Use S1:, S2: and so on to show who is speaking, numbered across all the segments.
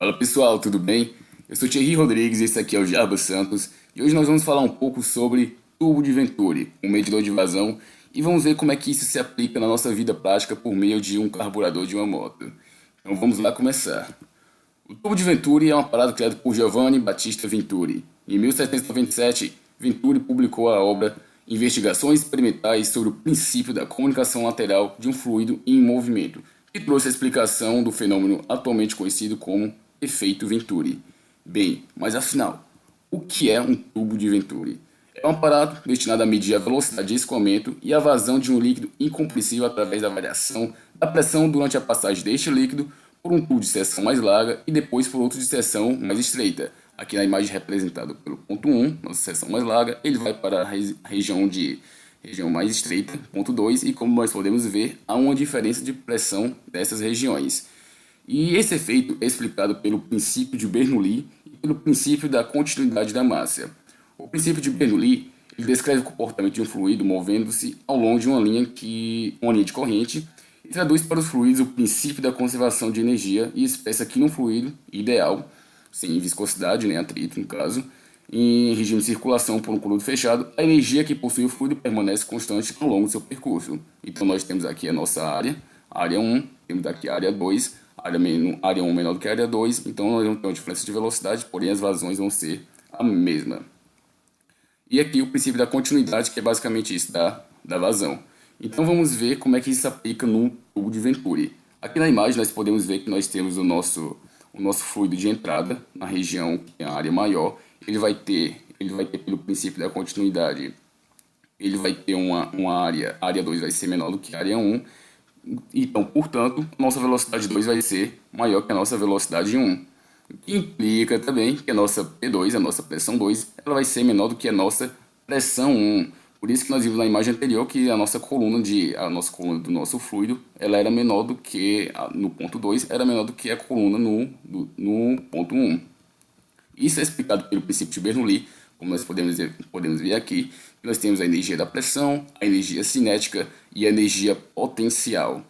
S1: Fala pessoal, tudo bem? Eu sou Thierry Rodrigues e esse aqui é o Jarbas Santos e hoje nós vamos falar um pouco sobre tubo de Venturi, um medidor de vazão, e vamos ver como é que isso se aplica na nossa vida prática por meio de um carburador de uma moto. Então vamos lá começar. O tubo de Venturi é um aparato criado por Giovanni Battista Venturi. Em 1797, Venturi publicou a obra Investigações Experimentais sobre o princípio da comunicação lateral de um fluido em movimento, que trouxe a explicação do fenômeno atualmente conhecido como efeito Venturi. Bem, mas afinal, o que é um tubo de Venturi? É um aparato destinado a medir a velocidade de escoamento e a vazão de um líquido incompressível através da variação da pressão durante a passagem deste líquido por um tubo de seção mais larga e depois por outro de seção mais estreita. Aqui na imagem representada pelo ponto 1, nossa seção mais larga, ele vai para a região mais estreita, ponto 2, e como nós podemos ver, há uma diferença de pressão dessas regiões. E esse efeito é explicado pelo princípio de Bernoulli e pelo princípio da continuidade da massa. O princípio de Bernoulli ele descreve o comportamento de um fluido movendo-se ao longo de uma linha de corrente e traduz para os fluidos o princípio da conservação de energia e expressa que num fluido ideal, sem viscosidade, nem atrito no caso, em regime de circulação por um conduto fechado, a energia que possui o fluido permanece constante ao longo do seu percurso. Então nós temos aqui a nossa área, a área 1, temos aqui a área 2, área 1 menor do que a área 2, então nós vamos ter uma diferença de velocidade, porém as vazões vão ser a mesma. E aqui o princípio da continuidade, que é basicamente isso, da vazão. Então vamos ver como é que isso se aplica no tubo de Venturi. Aqui na imagem nós podemos ver que nós temos o nosso fluido de entrada na região que é a área maior. Ele vai ter pelo princípio da continuidade, ele vai ter uma área 2 vai ser menor do que a área 1. Então, portanto, nossa velocidade 2 vai ser maior que a nossa velocidade 1. O que implica também que a nossa P2, a nossa pressão 2, ela vai ser menor do que a nossa pressão 1. Por isso que nós vimos na imagem anterior que a nossa coluna do nosso fluido, ela era menor do que, no ponto 2, era menor do que a coluna no ponto 1. Isso é explicado pelo princípio de Bernoulli, como nós podemos ver aqui. Nós temos a energia da pressão, a energia cinética e a energia potencial.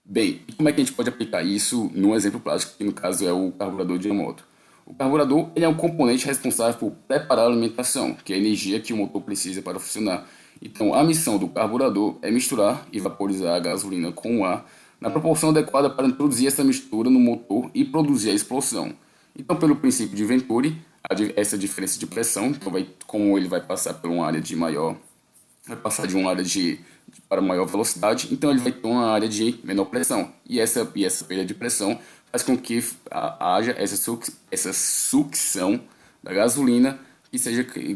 S1: Bem, e como é que a gente pode aplicar isso num exemplo prático, que no caso é o carburador de uma moto? O carburador ele é um componente responsável por preparar a alimentação, que é a energia que o motor precisa para funcionar. Então, a missão do carburador é misturar e vaporizar a gasolina com o ar na proporção adequada para introduzir essa mistura no motor e produzir a explosão. Então, pelo princípio de Venturi, essa diferença de pressão, então como ele vai passar por uma área de maior, vai passar de uma área para maior velocidade, então ele vai ter uma área de menor pressão. E essa perda de pressão faz com que haja essa sucção da gasolina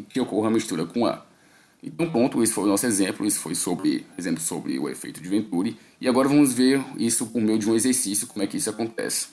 S1: que ocorra a mistura com ar. Então pronto, esse foi o nosso exemplo, isso foi exemplo sobre o efeito de Venturi. E agora vamos ver isso por meio de um exercício, como é que isso acontece.